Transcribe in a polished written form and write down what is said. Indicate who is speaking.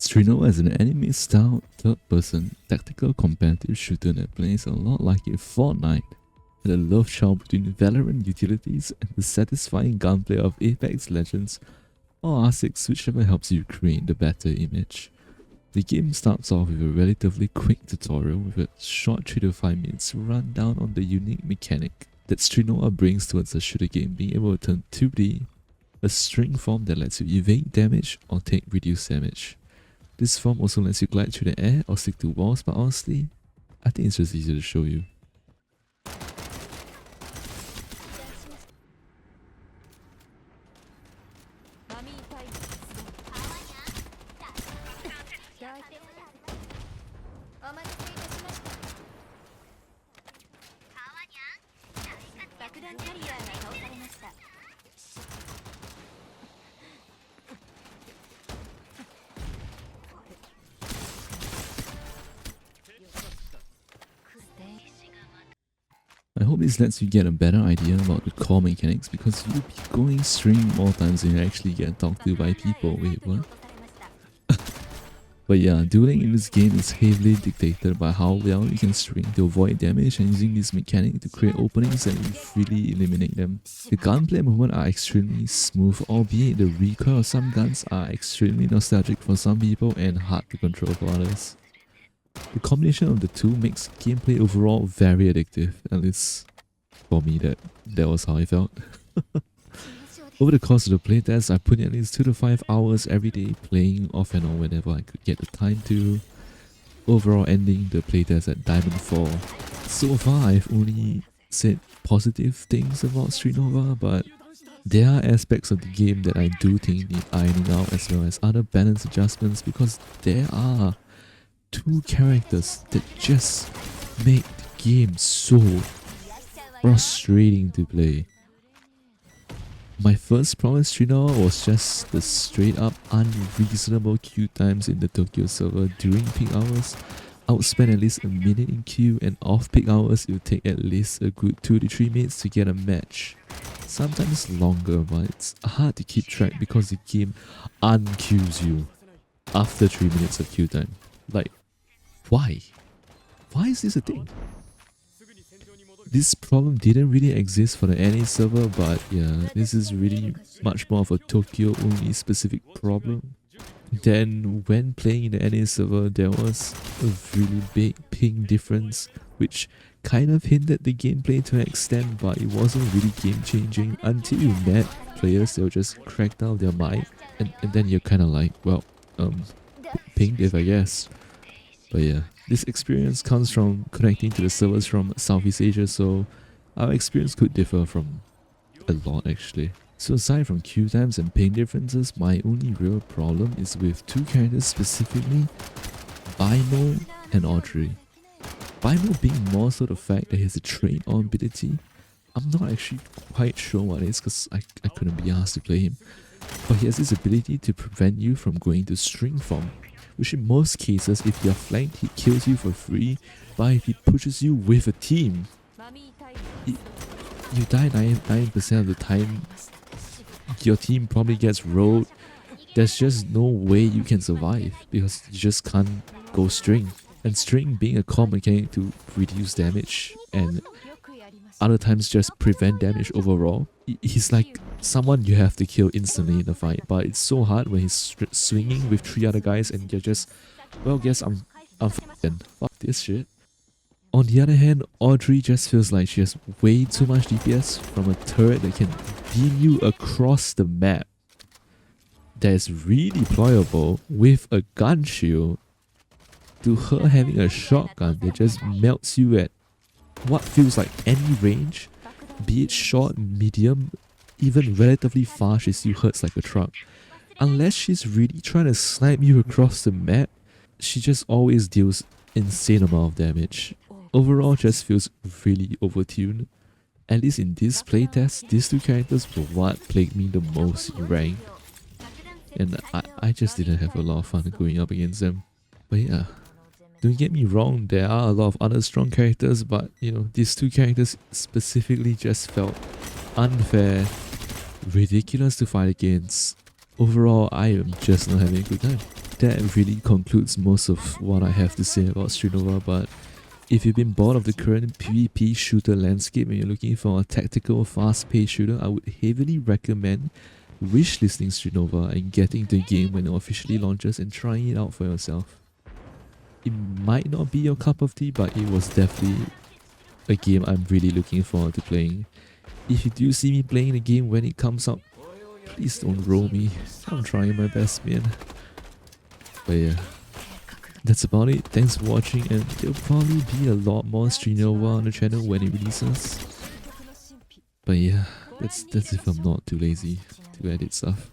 Speaker 1: Strinova is an anime-style third-person tactical competitive shooter that plays a lot like a Fortnite, and a love child between Valorant utilities and the satisfying gunplay of Apex Legends or R6, whichever helps you create the better image. The game starts off with a relatively quick tutorial with a short 3 to 5 minutes rundown on the unique mechanic that Strinova brings towards a shooter game, being able to turn 2D, a string form that lets you evade damage or take reduced damage. This form also lets you glide through the air or stick to walls, but honestly, I think it's just easier to show you. I hope this lets you get a better idea about the core mechanics, because you'll be going string more times than you actually get talked to by people. Wait, what? But yeah, dueling in this game is heavily dictated by how well you can string to avoid damage, and using this mechanic to create openings and freely eliminate them. The gunplay movements are extremely smooth, albeit the recoil of some guns are extremely nostalgic for some people and hard to control for others. The combination of the two makes gameplay overall very addictive, at least for me that was how I felt. Over the course of the playtest, I put in at least 2 to 5 hours every day playing off and on whenever I could get the time to, overall ending the playtest at Diamond 4. So far I've only said positive things about Strinova, but there are aspects of the game that I do think need ironing out, as well as other balance adjustments, because there are 2 characters that just make the game so frustrating to play. My first problem with Strinova was just the straight up unreasonable queue times in the Tokyo server during peak hours. I would spend at least a minute in queue, and off peak hours it would take at least a good 2 to 3 minutes to get a match. Sometimes longer, but it's hard to keep track because the game unqueues you after 3 minutes of queue time. Like, why? Why is this a thing? This problem didn't really exist for the NA server, but yeah, this is really much more of a Tokyo only specific problem. Then when playing in the NA server, there was a really big ping difference, which kind of hindered the gameplay to an extent, but it wasn't really game changing until you met players that will just crack down their mind, and then you're kind of like, well, ping diff, I guess. But yeah, this experience comes from connecting to the servers from Southeast Asia, so our experience could differ from a lot actually. So aside from queue times and ping differences, my only real problem is with 2 characters specifically, Bimo and Audrey. Bimo being more so the fact that he has a trade-on ability. I'm not actually quite sure what it is because I couldn't be asked to play him. But he has this ability to prevent you from going to string form, which in most cases, if you're flanked, he kills you for free, but if he pushes you with a team, you die 99% of the time, your team probably gets rolled. There's just no way you can survive, because you just can't go string. And string being a core mechanic to reduce damage, and other times just prevent damage overall. He's like someone you have to kill instantly in a fight, but it's so hard when he's swinging with 3 other guys and you're just, well, guess I'm f***ing fuck this shit. On the other hand, Audrey just feels like she has way too much DPS from a turret that can beam you across the map. That is redeployable with a gun shield, to her having a shotgun that just melts you at what feels like any range, be it short, medium, even relatively far, she still hurts like a truck. Unless she's really trying to snipe you across the map, she just always deals insane amount of damage. Overall, just feels really overtuned. At least in this playtest, these 2 characters were what plagued me the most in rank. And I just didn't have a lot of fun going up against them. But yeah, don't get me wrong, there are a lot of other strong characters, but you know, these 2 characters specifically just felt unfair, ridiculous to fight against. Overall, I am just not having a good time. that really concludes most of what I have to say about Strinova, but if you've been bored of the current PvP shooter landscape and you're looking for a tactical, fast-paced shooter, I would heavily recommend wishlisting Strinova and getting the game when it officially launches and trying it out for yourself. It might not be your cup of tea, but it was definitely a game I'm really looking forward to playing. If you do see me playing the game when it comes out, please don't roll me. I'm trying my best, man. But yeah, that's about it. Thanks for watching, and there'll probably be a lot more Strinova on the channel when it releases. But yeah, that's if I'm not too lazy to edit stuff.